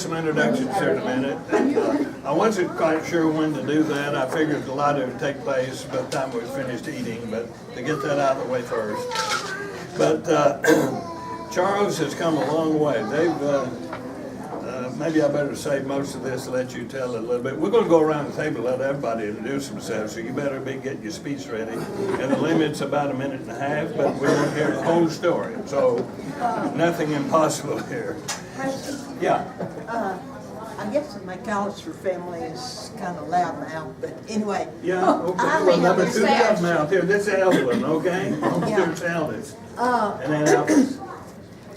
some introductions here in a minute. I wasn't quite sure when to do that. I figured a lot of it would take place by the time we finished eating, but to get that out of the way first. But Charles has come a long way. Maybe I better save most of this and let you tell it a little bit. We're going to go around the table and let everybody introduce themselves, so you better be getting your speech ready. And the limit's about 1.5 minutes, but we want to hear the whole story. So nothing impossible here. Yeah. I guess the McAllister family is kind of loudmouth, but anyway. Yeah, okay. Well, number 2 loudmouth here. This is Evelyn, okay? Here's Alice. And then Alice.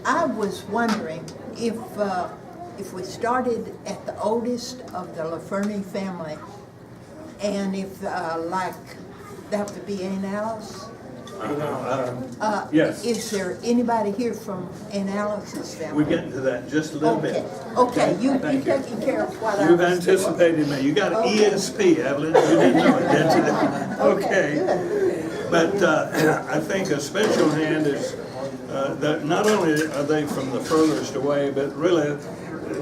I was wondering if we started at the oldest of the Ferney family, and if like that would be Aunt Alice. Yes. Is there anybody here from Aunt Alice's family? We'll get into that in just a little bit. Okay, you're taking care of what I You've was anticipated me. You got an ESP, Evelyn. You didn't know it, did you? Okay. But I think a special hand is that not only are they from the furthest away, but really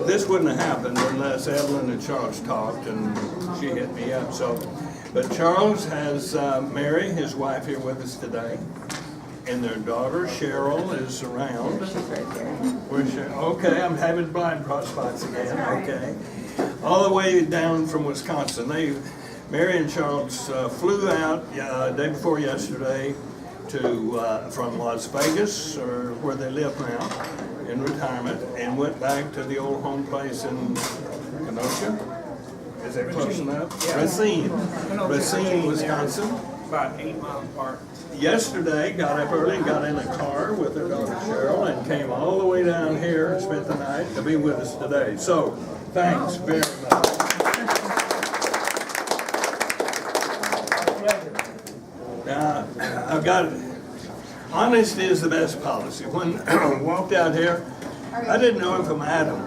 this wouldn't have happened unless Evelyn and Charles talked and she hit me up. So, but Charles has Mary, his wife, here with us today, and their daughter Cheryl is around. Where's Cheryl? Okay, I'm having blind spots again. Okay, all the way down from Wisconsin. Mary and Charles flew out day before yesterday from Las Vegas, or where they live now, in retirement, and went back to the old home place in Kenosha. Is that close enough? Yeah. Racine, Wisconsin. About 8 miles apart. Yesterday, got up early and got in a car with their daughter Cheryl and came all the way down here and spent the night to be with us today. So, thanks very much. Now, I've got it. Honesty is the best policy. When I walked out here, I didn't know him from Adam.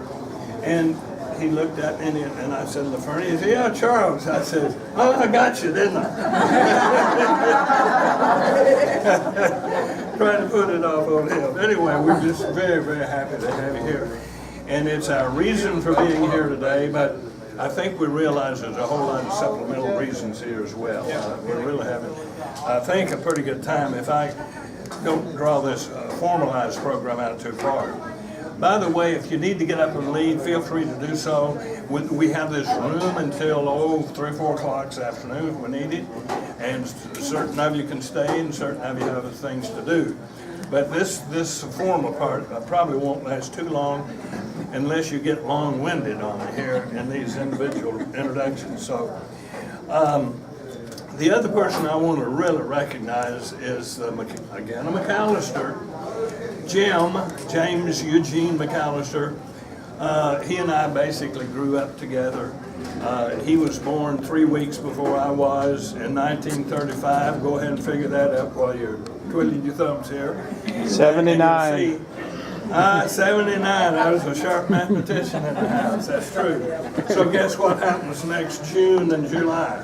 And he looked at me and I said, Ferney, he said, yeah, Charles. I said, oh, I got you, didn't I? Trying to put it off on him. Anyway, we're just very, very happy to have you here. And it's our reason for being here today, but I think we realize there's a whole lot of supplemental reasons here as well. We're really having, I think, a pretty good time if I don't draw this formalized program out too far. By the way, if you need to get up and leave, feel free to do so. We have this room until 3 or 4 o'clock this afternoon if we need it. And certain of you can stay and certain of you have other things to do. But this formal part probably won't last too long unless you get long-winded on it here in these individual introductions. So the other person I want to really recognize is, again, a McAllister, James Eugene McAllister. He and I basically grew up together. He was born 3 weeks before I was in 1935. Go ahead and figure that up while you're twiddling your thumbs here. 79. 79. I was a sharp mathematician in the house. That's true. So guess what happens next June and July?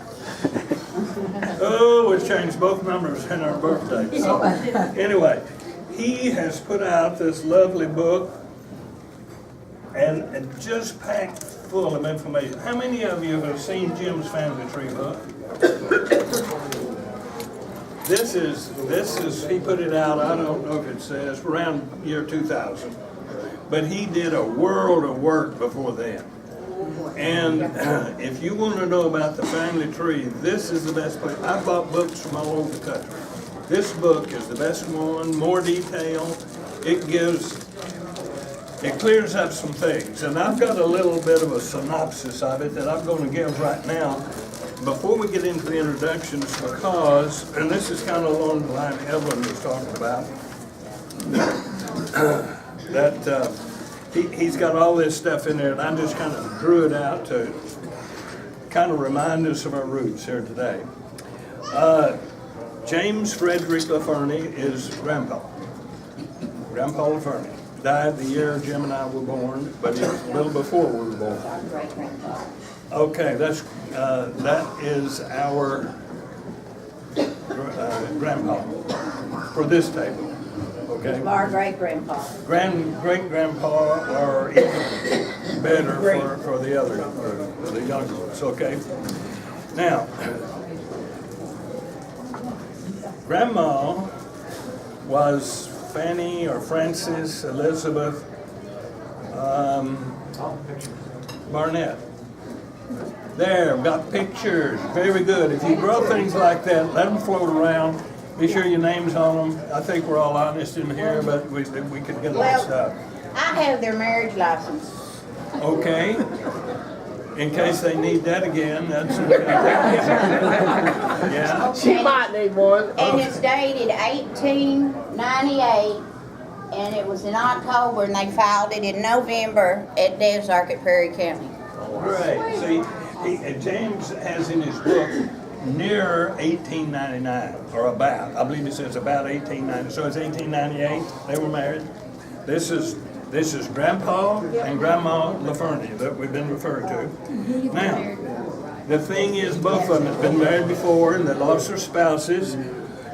Oh, we've changed both numbers in our birthday. So anyway, he has put out this lovely book and just packed full of information. How many of you have seen Jim's Family Tree book? This is, he put it out, I don't know if it says, around year 2000. But he did a world of work before then. And if you want to know about the family tree, this is the best place. I bought books from all over the country. This book is the best one, more detail. It clears up some things. And I've got a little bit of a synopsis of it that I'm going to give right now before we get into the introductions, because, and this is kind of along the line Evelyn was talking about, that he's got all this stuff in there, and I just kind of drew it out to kind of remind us of our roots here today. James Frederick LaFerney is Grandpa LaFerney. Died the year Jim and I were born, but a little before we were born. Okay, that is our grandpa for this table. Okay. Our great grandpa. Great grandpa, or even better for the other, the younger ones, okay? Now, Grandma was Fanny or Frances Elizabeth Barnett. There, got pictures, very good. If you grow things like that, let them float around. Be sure your name's on them. I think we're all honest in here, but we could get mixed up. I have their marriage license. Okay? In case they need that again, that's okay. Yeah? She might need one. And it's dated 1898, and it was in October, and they filed it in November at Desark at Perry County. Great. See, James has in his book near 1899, or about. I believe it says about 1890. So it's 1898 they were married. This is Grandpa and Grandma LaFerney that we've been referred to. Now, the thing is, both of them have been married before and they lost their spouses.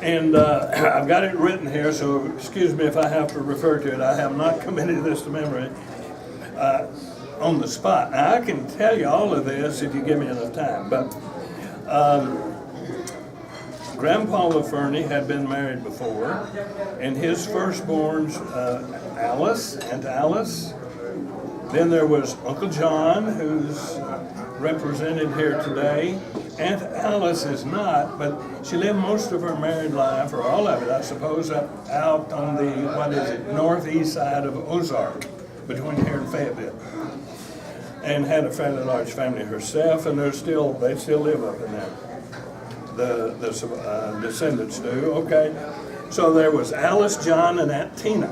And I've got it written here, so excuse me if I have to refer to it. I have not committed this to memory on the spot. Now, I can tell you all of this if you give me enough time, but Grandpa LaFerney had been married before, and his firstborns, Aunt Alice. Then there was Uncle John, who's represented here today. Aunt Alice is not, but she lived most of her married life, or all of it, I suppose, out on the, northeast side of Ozark, between here and Fayetteville. And had a fairly large family herself, and they still live up in there. The descendants do. Okay, so there was Alice, John, and Aunt Tina.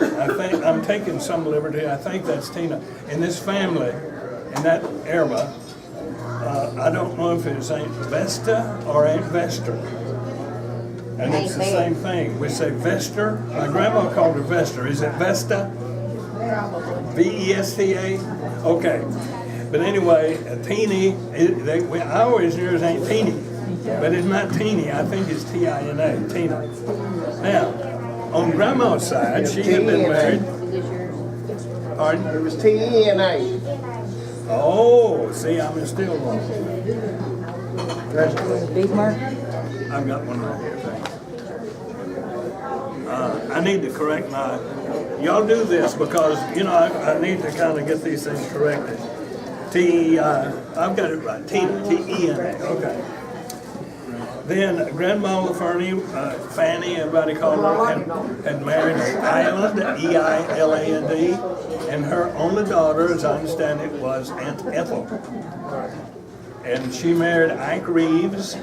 I think I'm taking some liberty. I think that's Tina. In this family, in that era, I don't know if it's Aunt Vesta or Aunt Vester. And it's the same thing. We say Vester. My grandma called her Vester. Is it Vesta? V-E-S-T-A? Okay. But anyway, Teeny, I always knew it was Aunt Teeny, but it's not Teeny. I think it's T-I-N-A, Tina. Now, on Grandma's side, she had been married. Pardon? It was T-E-N-A. Oh, see, I'm still wrong. Big mark? I've got one right here, thanks. I need to correct my, y'all do this because, I need to kind of get these things corrected. I've got it right, T-E-N-A, okay. Then Grandma LaFerney, Fanny, everybody called her, had married Island, E-I-L-A-N-D, and her only daughter, as I understand it, was Aunt Ethel. And she married Ike Reeves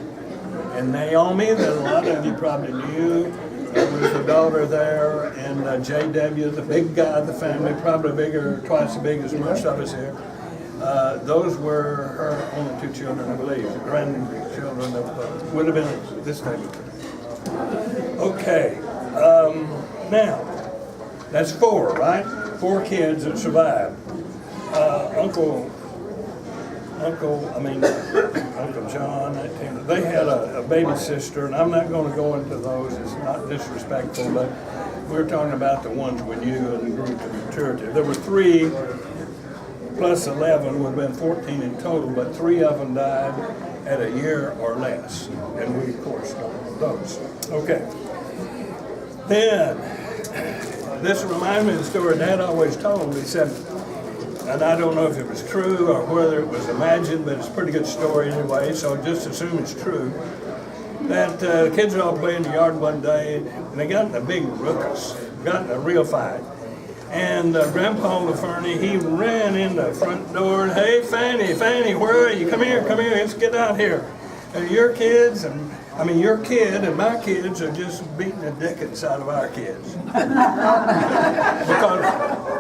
and Naomi, that a lot of you probably knew. Was the daughter there, and J.W., the big guy of the family, probably bigger, twice as big as most of us here. Those were her only two children, I believe, the grandchildren of, would have been this time. Okay, now, that's four, right? 4 kids that survived. Uncle John, they had a baby sister, and I'm not going to go into those, it's not disrespectful, but we're talking about the ones we knew and grew to maturity. There were 3 plus 11 would have been 14 in total, but 3 of them died at a year or less, and we of course don't know those. Okay. Then, this reminds me of the story Dad always told. He said, and I don't know if it was true or whether it was imagined, but it's a pretty good story anyway, so just assume it's true, that kids were all playing in the yard one day, and they got in a big ruckus, got in a real fight. And Grandpa LaFerney, he ran in the front door, and, hey, Fanny, where are you? Come here, let's get out here. Your kids, your kid and my kids are just beating the dickens out of our kids. Because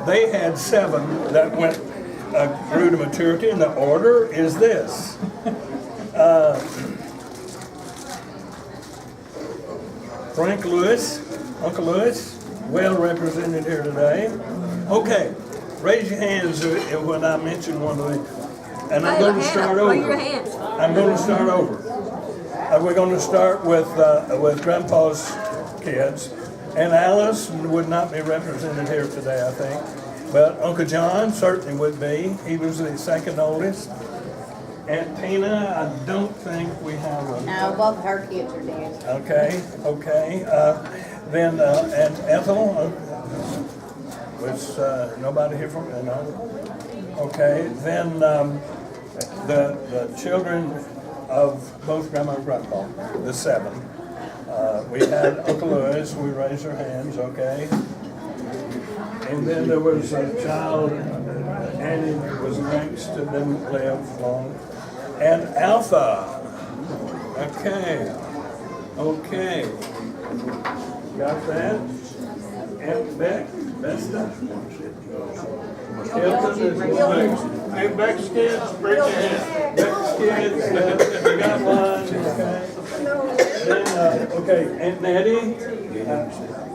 they had 7 that grew to maturity, and the order is this. Frank Lewis, Uncle Lewis, well represented here today. Okay, raise your hands when I mention one of them. And I'm going to start over. I'm going to start over. We're going to start with Grandpa's kids. And Alice would not be represented here today, I think. But Uncle John certainly would be. He was the second oldest. Aunt Tina, I don't think we have a. No, both of her kids are dead. Okay. Then Aunt Ethel was nobody here from. No. Okay. Then the children of both Grandma and Grandpa, the 7. We had Uncle Louis. We raised our hands. Okay. And then there was a child, Annie was next, and didn't live long. And Alpha. Okay. Got that? And Beck, Vesta. Hilton is next. Hey, Beck's kids, bring your hand. Beck's kids, we got one. Okay. Then, okay, Aunt Nettie.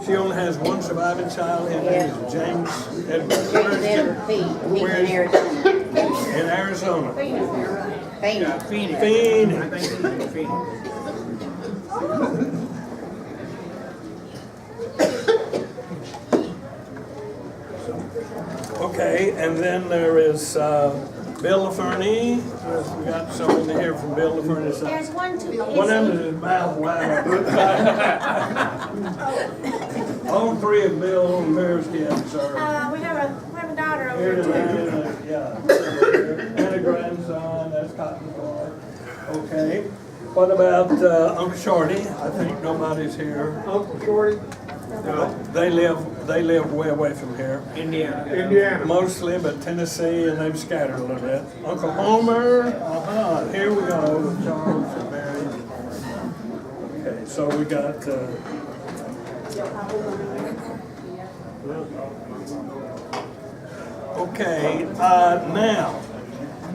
She only has one surviving child. His name is James Edwards. James Edward Pete. He's in Arizona. In Arizona. Phoenix. Phoenix. Phoenix. I think he's in Phoenix. Okay, and then there is Bill Ferney. We got someone to hear from Bill Ferney. There's one too. One of them is his mouth wide. All 3 of Bill and Mary's kids are We have a daughter over here there. tonight. Yeah. And a grandson, that's Cotton Boy. Okay. What about Uncle Shorty? I think nobody's here. Uncle Shorty? No, They live way away from here. Indiana. Indiana. Mostly, but Tennessee, and they've scattered a little bit. Uncle Homer, here we go with Charles and Mary. Okay, so we got, okay, now,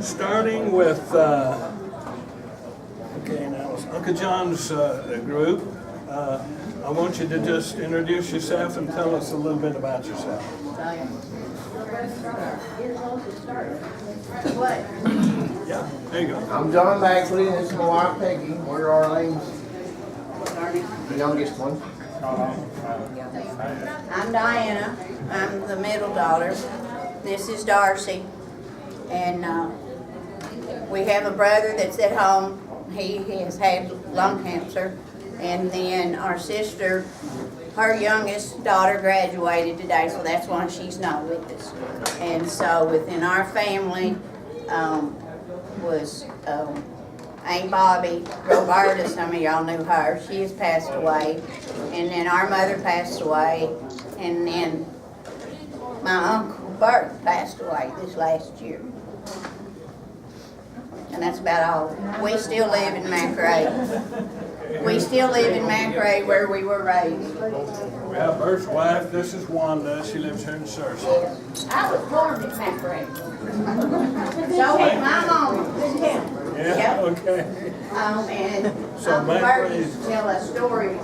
starting with, okay, now it's Uncle John's group. I want you to just introduce yourself and tell us a little bit about yourself. What? Yeah, there you go. I'm John Baxley, and this is my wife Peggy. We're Arlene's the youngest one. I'm Diana. I'm the middle daughter. This is Darcy. And we have a brother that's at home. He has had lung cancer. And then our sister, her youngest daughter graduated today, so that's why she's not with us. And so within our family was Aunt Bobby, Roberta, some of y'all knew her, she has passed away. And then our mother passed away. And then my Uncle Bert passed away this last year. And that's about all. We still live in McRae. We still live in McRae where we were raised. We have Bert's wife, this is Wanda, she lives here in Searcy. I was born in McRae. So was my mom. Yeah, Yep. okay. And So Uncle Bert McRae- used to tell a story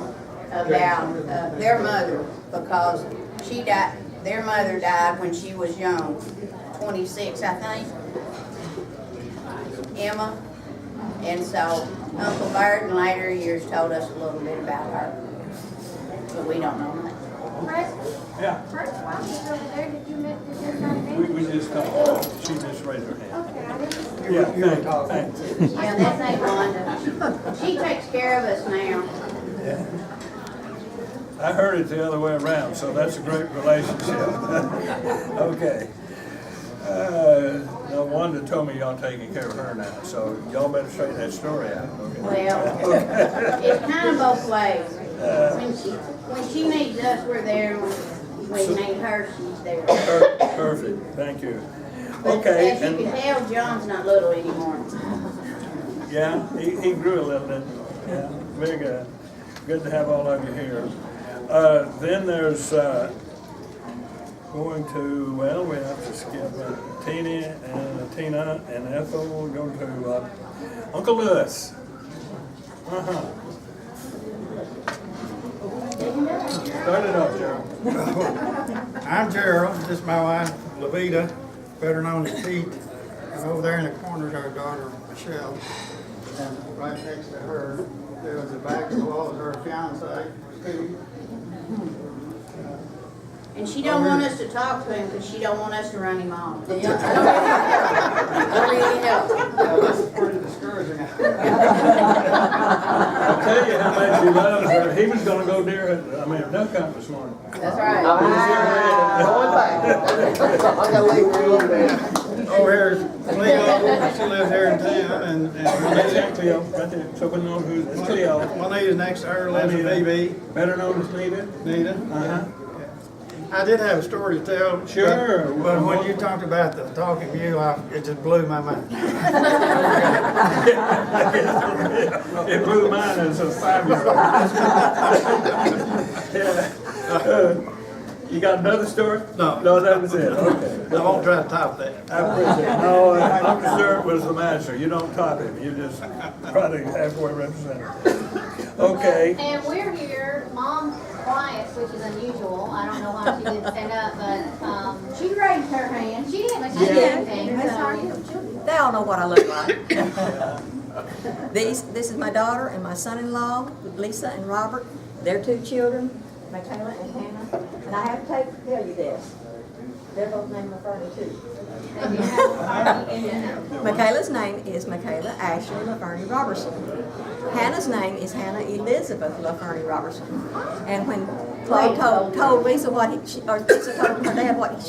about their mother because she died. Their mother died when she was young, 26, I think. Emma. And so Uncle Bert in later years told us a little bit about her, but we don't know much. Brett, Yeah, Brett's wife is over there. Did you meet this young we just talked, she just raised her hand. Okay, I didn't. Yeah, thanks. Yeah, that's Aunt Wanda. She takes care of us now. I heard it the other way around, so that's a great relationship. Okay. No Wanda told me y'all taking care of her now, so y'all better straighten that story out. Okay. Well, it's kind of both ways. When she needs us, we're there. When we need her, she's there. Perfect, thank you. But Okay, as you and, can tell, John's not little anymore. yeah, he grew a little bit. Yeah, very good. Good to have all of you here. Then there's, going to, well, we have to skip Tina and Ethel. We'll go to Uncle Louis. Start it off, Gerald. I'm Gerald, this is my wife, Levita, better known as Pete. And over there in the corner is our daughter, Michelle. And right next to her, there was a back of the wall, is her fiance, Steve. And she don't want us to talk to him because she don't want us to run him off. Don't need any help. This is pretty discouraging. I'll tell you how much he loves her. He was gonna go deer, duck hunt this morning. That's right. Going back. I gotta leave for a little bit. Over here is Cleo, she lives here in town, and That's Juanita. Cleo, right there. So we know who's, it's Cleo. Juanita's next to her, lives in BB, Better known as Nita. Nita. Uh-huh. I did have a story to tell. but- Sure. But when you talked about the talking mule, it just blew my mind. It blew mine as a 5-year-old. Yeah. You got another story? No. No, that was it, okay. I won't try to top that. I appreciate it. No, I'm sure it was the master. You don't top him, you just try to halfway represent him. Okay. And we're here, Mom's quiet, which is unusual. I don't know why she didn't stand up, but, She raised her hand. she did, but she Yeah. did anything, so. They all know what I look like. This is my daughter and my son-in-law, Lisa and Robert. Their 2 children, Michaela and Hannah. And I have to tell you this. They're both named Ferney too. Michaela's name is Michaela Ashley LaFerney Robertson. Hannah's name is Hannah Elizabeth LaFerney Robertson. And when Claude told Lisa Lisa told her dad what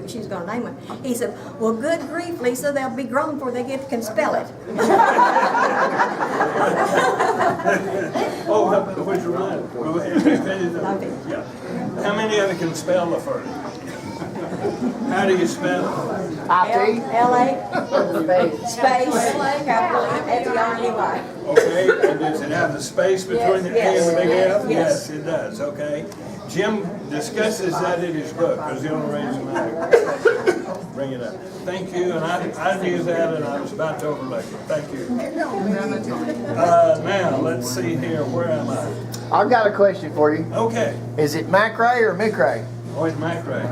she was going to name her, he said, "Well, good grief, Lisa, they'll be grown before they can spell it." Oh, which reminds me. Go ahead. Yeah. How many of you can spell the first? How do you spell it? L-A space capital F-E-R-N-E-Y. Okay, and does it have the space between the A and the big F? Yes. Yes, it does, okay. Jim discusses that in his book, because the only reason I bring it up. Thank you, and I knew that, and I was about to overlook it. Thank you. Now, let's see here, where am I? I've got a question for you. Okay. Is it McRae or McRae? Oh, it's McRae.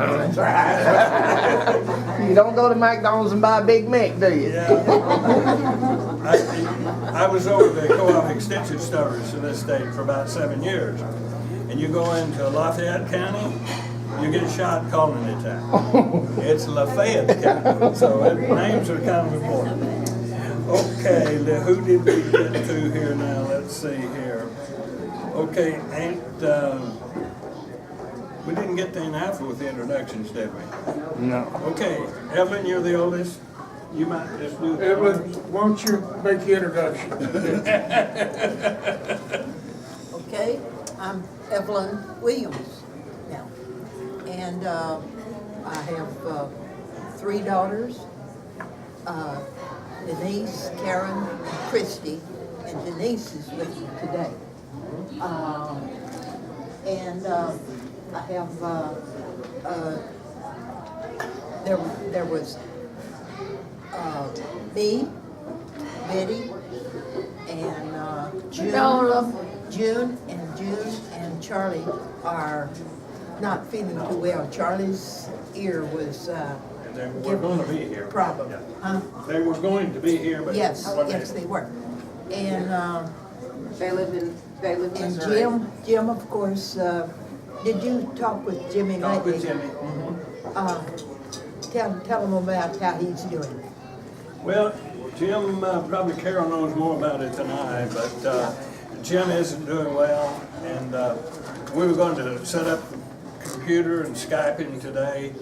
You don't go to McDonald's and buy a Big Mac, do you? Yeah. I was over the co-op extension stores in this state for about 7 years. And you go into Lafayette County, you get shot calling it that. It's Lafayette County, so names are kind of important. Okay, who did we get to here now? Let's see here. Okay, we didn't get to any alpha with the introductions, did we? No. Okay, Evelyn, you're the oldest. You might just do. Evelyn, won't you make the introduction? Okay, I'm Evelyn Williams now. And I have 3 daughters, Denise, Karen, Christy, and Denise is with me today. I have, there was me, Betty, and June and Charlie are not feeling too well. Charlie's ear was They were going to be here. problem. Yeah. Huh? They were going to be here, but. Yes, wasn't yes, able. they were. And They live in and Jim, of course, did you talk with Jimmy lately? Talk with Jimmy. Tell him about how he's doing. Well, Jim, probably Carol knows more about it than I, but Jim isn't doing well, and we were going to set up the computer and Skype him today,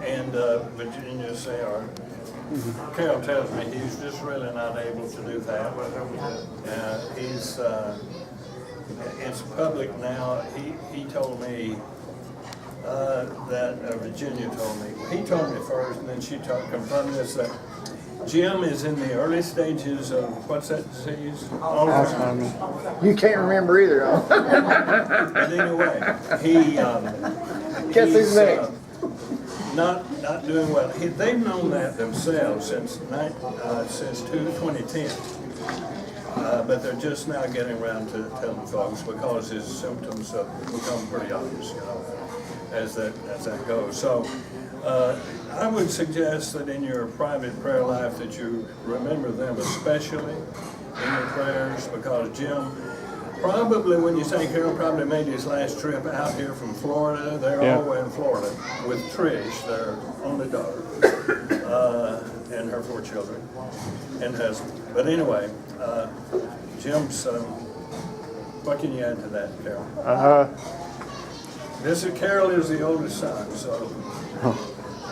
and Virginia Carol tells me he's just really not able to do that. It's public now. He told me that Virginia told me. He told me first, and then she confirmed this, that Jim is in the early stages of, what's that disease? Alzheimer's. You can't remember either, huh? But anyway, he's not doing well. They've known that themselves since 2010. But they're just now getting around to telling folks because his symptoms have become pretty obvious, as that goes. So I would suggest that in your private prayer life that you remember them especially in your prayers, because Jim, probably, when you say Carol probably made his last trip out here from Florida, they're Yeah. all the way in Florida with Trish, their only daughter, and her 4 children and husband. But anyway, Jim's, what can you add to that, Carol? Carol is the oldest son, so.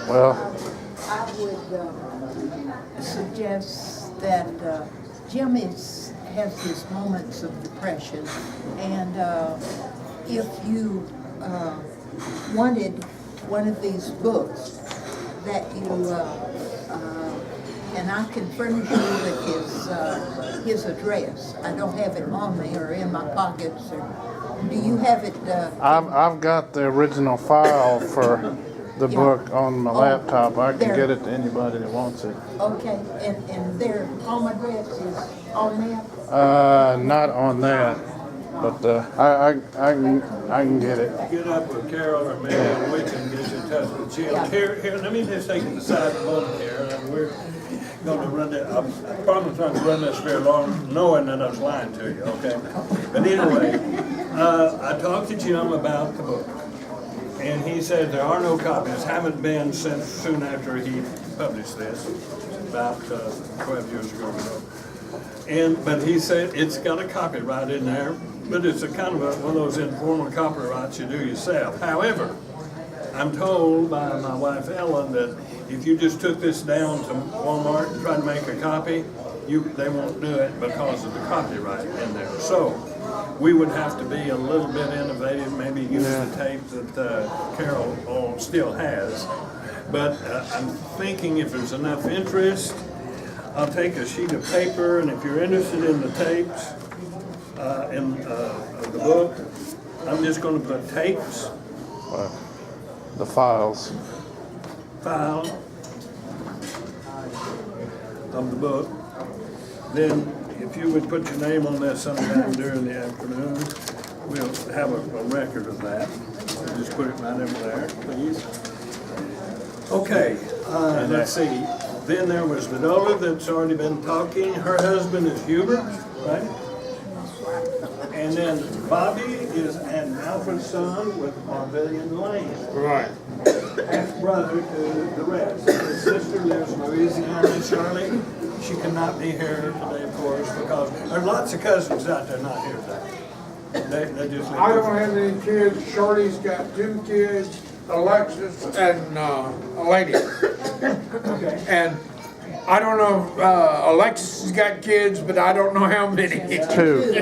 Well, I would suggest that Jim has his moments of depression, and if you wanted one of these books that you, and I can furnish you with his address. I don't have it on me or in my pockets, or do you have it? I've got the original file for the Yeah. book on my laptop. I can there. get it to anybody that wants it. Okay, and their home address is on there? Not on that, but I can get it. Get up with Carol or me, and we can get you in touch with Jim. Yeah. Here, let me just take it aside a moment here, and we're going to run that. I promise not to run this very long, knowing that I was lying to you, okay? But anyway, I talked to Jim about the book, and he said there are no copies, haven't been since soon after he published this, about 12 years ago or so. But he said it's got a copyright in there, but it's a kind of one of those informal copyrights you do yourself. However, I'm told by my wife Ellen that if you just took this down to Walmart and tried to make a copy, they won't do it because of the copyright in there. So we would have to be a little bit innovative, maybe use the tape that Carol still has. But I'm thinking if there's enough interest, I'll take a sheet of paper, and if you're interested in the tapes, of the book, I'm just going to put tapes, The files. file of the book. Then if you would put your name on that sometime during the afternoon, we'll have a record of that. So just put it right over there, please. Okay, let's see. Then there was Vinola that's already been talking. Her husband is Hubert, right? And then Bobby is an Alfred son with Marvillion Lane. Right. Half brother to the rest. His sister lives in Louisiana, Shirley. She cannot be here today, of course, because there's lots of cousins out there not here today. They just live. I don't have any kids. Shorty's got 2 kids, Alexis and a lady. Okay. And I don't know, Alexis has got kids, but I don't know how many. 2.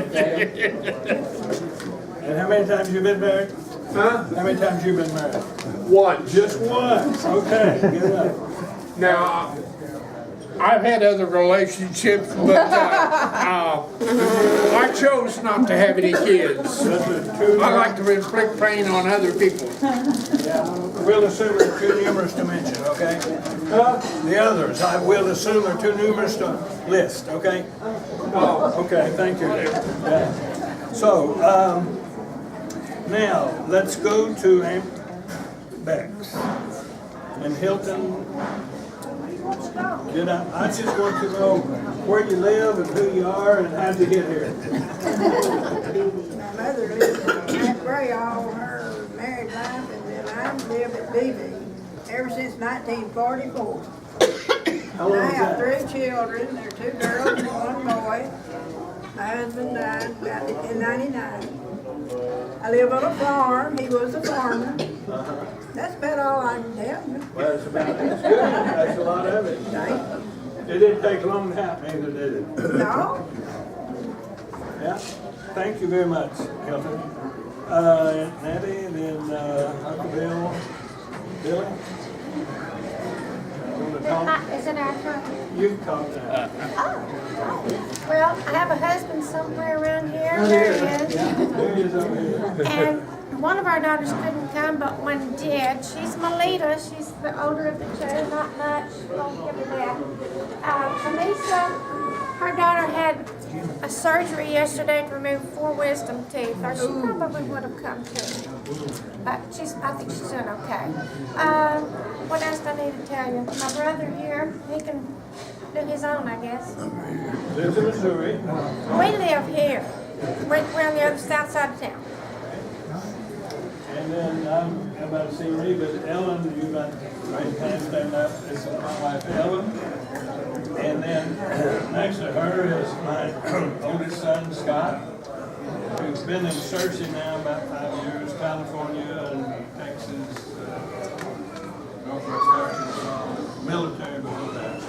And how many times you been married? Huh? How many times you been married? One. Just once. Okay, good up. Now, I've had other relationships, but I chose not to have any kids. I like to inflict pain on other people. Yeah, we'll assume they're too numerous to mention, okay? The others, I will assume are too numerous to list, okay? Okay, thank you. Yeah. So, now, let's go to Aunt Bex and Hilton. I just want to know where you live and who you are and how'd you get here. My mother lived in Asbury all her married life, and then I've lived at BB ever since 1944. How long I is have that? 3 children. There are 2 girls and 1 boy. My husband died about in 99. I live on a farm. He was a farmer. That's about all I can tell you. Well, that's good. That's a lot of it. It didn't take long to happen either, did it? No? Yeah. Thank you very much, Hilton. Natty, and then Uncle Bill. Billy? You want to talk? Is it our turn? You can talk now. Well, I have a husband somewhere around here. Oh, There there he is. Yeah, there he is over here. And one of our daughters couldn't come, but one did. She's Melita. She's the older of the 2, not much. Won't give her that. Melissa, her daughter had a surgery yesterday to remove 4 wisdom teeth, or she probably would have come too. But I think she's doing okay. What else do I need to tell you? My brother here, he can do his own, I guess. Lives in Missouri. We live here. we're on the other south side of town. And then I'm about to see Ree, but Ellen, you got right hand stand up. This is my wife Ellen. And then next to her is my oldest son Scott, who's been in Searcy now about 5 years, California and Texas, Northwest Arkansas, military before that.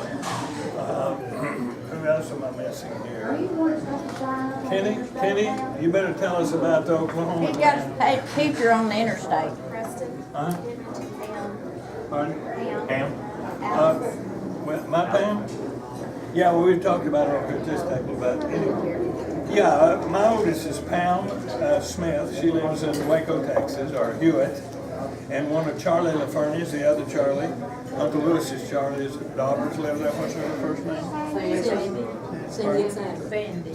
Who else am I missing here? Kenny, you better tell us about the Oklahoma. He got a picture on the interstate. Huh? Pardon? Pam. My Pam? Yeah, well, we talked about it over at this table, but anyway. Yeah, my oldest is Pam Smith. She lives in Waco, Texas, or Hewitt. And one of Charlie LaFerney's, the other Charlie, Uncle Lewis's Charlie's daughters live there. What's her first name?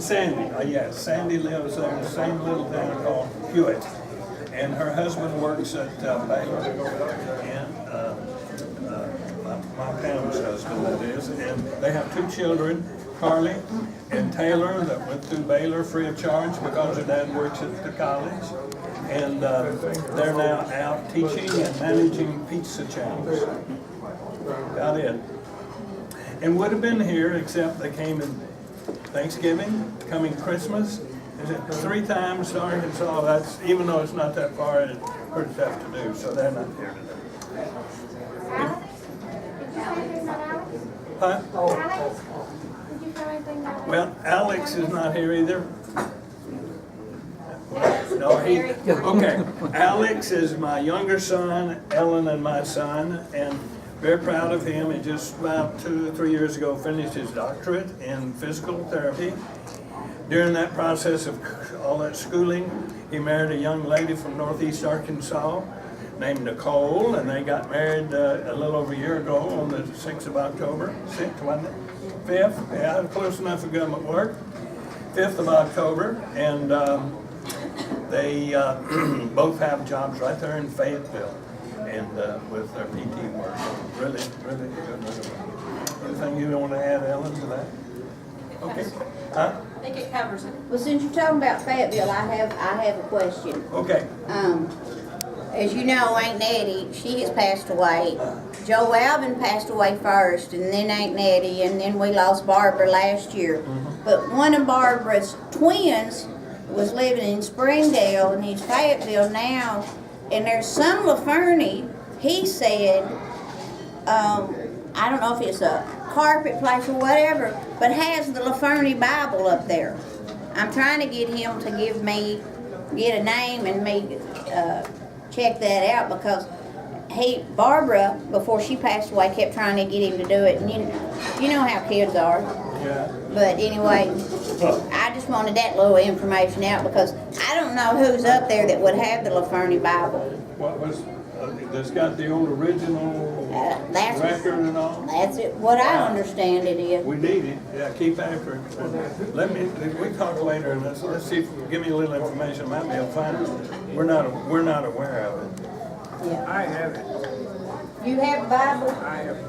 Sandy. Yes, Sandy lives in the same little town called Hewitt. And her husband works at Baylor. And my Pam's husband, that is. And they have 2 children, Carly and Taylor, that went through Baylor free of charge because her dad works at the college. And they're now out teaching and managing pizza chains. About it. And would have been here, except they came in Thanksgiving, coming Christmas. Is it 3 times to Arkansas? That's, even though it's not that far, it's pretty tough to do, so they're not here today. Huh? Alex? Did you find anything about Well, Alex is not here either. No, okay. Alex is my younger son, Ellen and my son, and very proud of him. He just about 2 or 3 years ago finished his doctorate in physical therapy. During that process of all that schooling, he married a young lady from northeast Arkansas named Nicole, and they got married a little over a year ago on the 6th of October. 6th, wasn't it? 5th? Yeah, close enough for government work. 5th of October, and they both have jobs right there in Fayetteville, and with their PT work. Really, really good. Anything you want to add, Ellen, to that? Okay. Huh? I think it covers it. Well, since you're talking about Fayetteville, I have a question. Okay. As you know, Aunt Nettie, she has passed away. Joe Alvin passed away first, and then Aunt Nettie, and then we lost Barbara last year. But one of Barbara's twins was living in Springdale, and he's Fayetteville now. And there's some LaFerney, he said, I don't know if it's a carpet place or whatever, but has the LaFerney Bible up there. I'm trying to get him to get a name and me check that out, because Barbara, before she passed away, kept trying to get him to do it, and you know how kids are. Yeah. But anyway, I just wanted that little information out, because I don't know who's up there that would have the LaFerney Bible. What was, that's got the old original That's record and all? That's it. What I understand it is. We need it, yeah, keep after it. We talk later, and let's see if, give me a little information, might be able to find it. We're not aware of it. I have it. You have the Bible? I have it.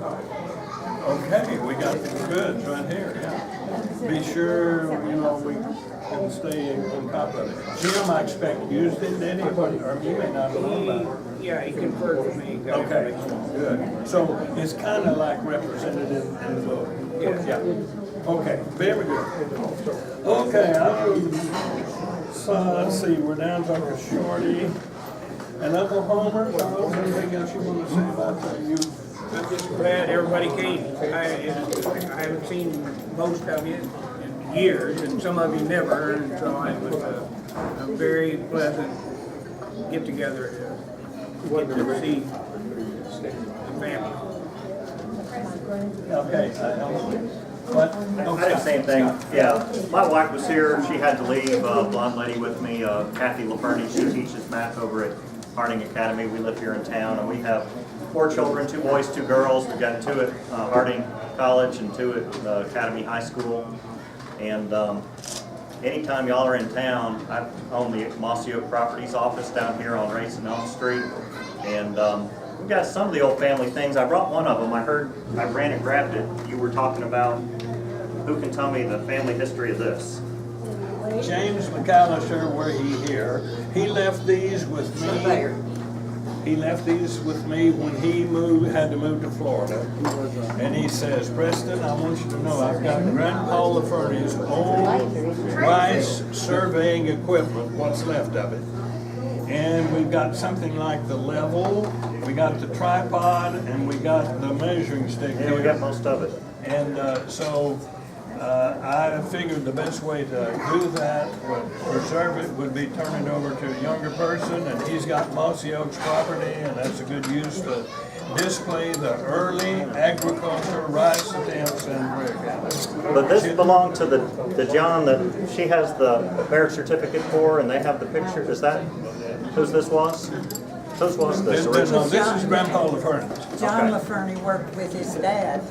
Okay, we got the goods right here, yeah. Be sure, we can stay on top of it. Jim, I expect, used it, did he? Or you may not know about it. Yeah, he conferred with me. Okay, good. So it's kind of like representative in the book. Yeah. Okay, very good. Okay, so let's see, we're down to Uncle Shorty and Uncle Homer. Charles, anything else you want to say about that? I'm just glad everybody came. I haven't seen most of you in years, and some of you never, and so it was a very pleasant get-together to get to see the family. Okay, what? I had the same thing, yeah. My wife was here, she had to leave, blonde lady with me, Kathy LaFerney, she teaches math over at Harding Academy. We live here in town, and we have 4 children, 2 boys, 2 girls. We've got 2 at Harding College and 2 at Academy High School. And anytime y'all are in town, I own the Mossy Oak Properties office down here on Race and Elm Street. And we've got some of the old family things. I brought one of them. I ran and grabbed it. You were talking about, who can tell me the family history of this? James McAllister, were he here, he left these with me. He left these with me when he had to move to Florida. And he says, Preston, I want you to know I've got Grandpa LaFerney's old rice surveying equipment, what's left of it. And we've got something like the level, we got the tripod, and we got the measuring stick. Yeah, we got most of it. And so I figured the best way to do that, would preserve it, would be turn it over to a younger person, and he's got Mossy Oaks property, and that's a good use to display the early agriculture rice attempts in Ware County. But this belonged to the John that she has the marriage certificate for, and they have the picture. Is that whose this was? Whose was this No, original? this is Grandpa LaFerney's. John Okay. LaFerney worked with his dad,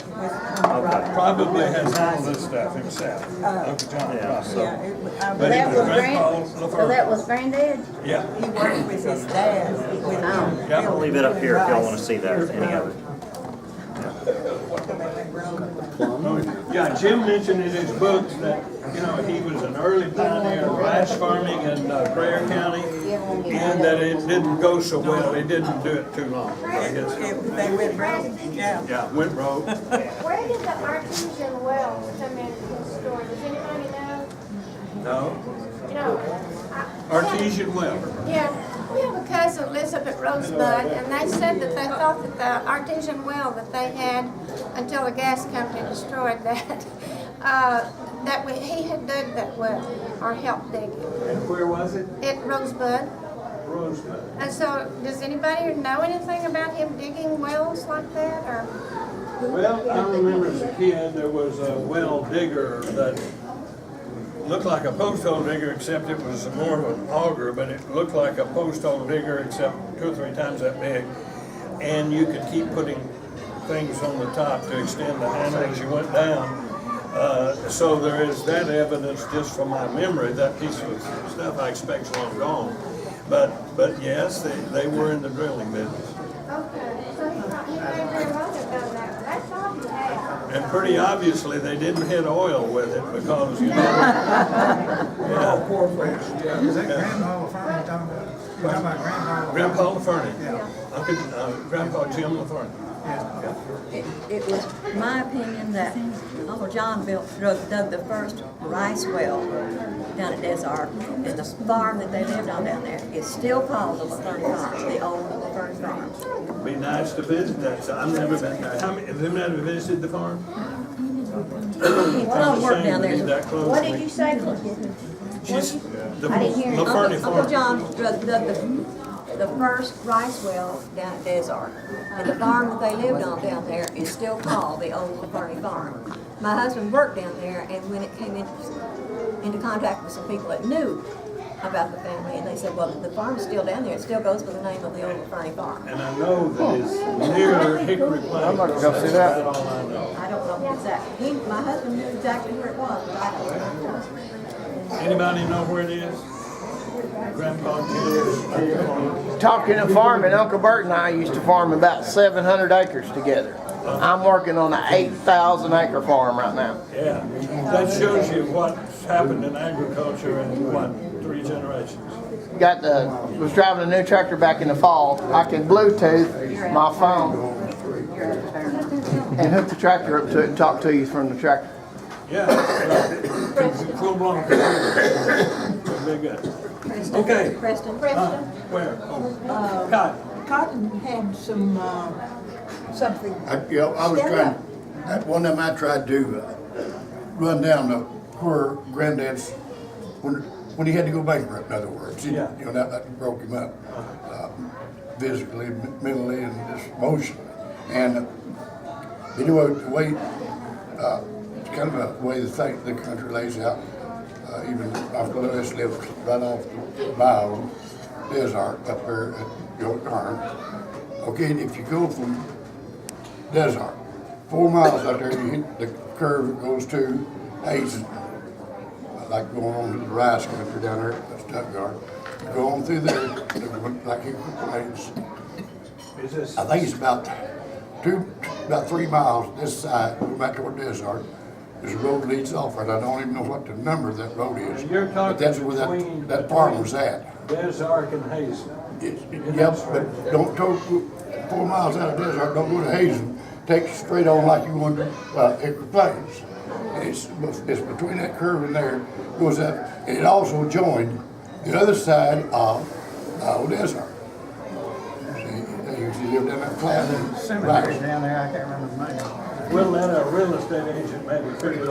Probably has handled this stuff himself. Uncle John, Yeah. probably. Yeah, it was, But it was Grandpa So that LaFerney. was granddad? Yeah. he worked with his dad, with him. Yeah. I'll leave it up here if y'all want to see that, any of it. Yeah, Jim mentioned in his books that, he was an early pioneer of rice farming in Prairie County, and that it didn't go so well. He didn't do it too long, I guess. They went round, yeah. Yeah, went rogue. Where did the artesian wells come into the store? Does anybody know? No, You know, artesian well. yeah, we have a cousin lives up at Rosebud, and they said that they thought that the artesian well that they had until the gas company destroyed that, he had dug that well, or helped dig it. And where was it? At Rosebud. Rosebud. And so, does anybody know anything about him digging wells like that, or? Well, I remember as a kid, there was a well digger that looked like a post hole digger, except it was more of an auger, but it looked like a post hole digger, except 2 or 3 times that big. And you could keep putting things on the top to extend the handle as you went down. So there is that evidence just from my memory. That piece of stuff I expect is long gone. But yes, they were in the drilling business. Okay, so he may very well have done that. That's all he had. And pretty obviously, they didn't hit oil with it because, yeah. Is that Grandpa LaFerney you're talking about? You're talking about Grandpa? Grandpa LaFerney. Uncle, Grandpa Jim LaFerney. It was my opinion that Uncle John dug the first rice well down at Desart, and the farm that they lived on down there is still called the LaFerney Farm, the old LaFerney Farm. Be nice to visit that. So I've never been there. How many, have you ever visited the farm? One of them worked down there. That close What to did me. you say? She's the I didn't hear you. LaFerney Uncle farm. John dug the first rice well down at Desart. And the farm that they lived on down there is still called the old LaFerney Farm. My husband worked down there, and when it came into contact with some people that knew about the family, and they said, well, the farm's still down there. It still goes by the name of the old LaFerney Farm. And I know that it's near Hickory Plain. I'm not gonna go see that. That's all I know. I don't know exactly. My husband knew exactly where it was, but I don't know. Anybody know where it is? Grandpa Jim. Talking of farming, Uncle Bert and I used to farm about 700 acres together. I'm working on an 8,000 acre farm right now. Yeah, that shows you what's happened in agriculture in what, 3 generations. Was driving a new tractor back in the fall. I can Bluetooth my phone and hook the tractor up to it and talk to you from the tractor. Yeah, full blown computer. Very good. Okay. Preston. Where? Oh, Cotton. Cotton had some, something. I was Stand trying, up. that one time I tried to run down the where Granddad's, when he had to go bankrupt, in other words. Yeah. That broke him up, physically, mentally, and just emotionally. And anyway, the way, it's kind of a way the country lays out. Even Uncle Lewis lives right off the bow of Desart up there at York Arm. Okay, if you go from Desart, 4 miles out there, you hit the curve that goes to Hazen, like going on to the rice country down there at Stuttgart. You go on through there, like Hickory Plains. I think it's about 3 miles this side, going back toward Desart. this road leads off, and I don't even know what the number of that road is. And you're But that's talking where between. that farm was at. Desark and Hazen. Yep, but don't go 4 miles out of Desert, don't go to Hazen, take straight on like you want to, Hickory Plains. And it's between that curve and there, goes up, and it also joined the other side of Old Desert. See, they usually live down that flat. Cemetery down there, I can't remember the name. We'll let a real estate agent maybe figure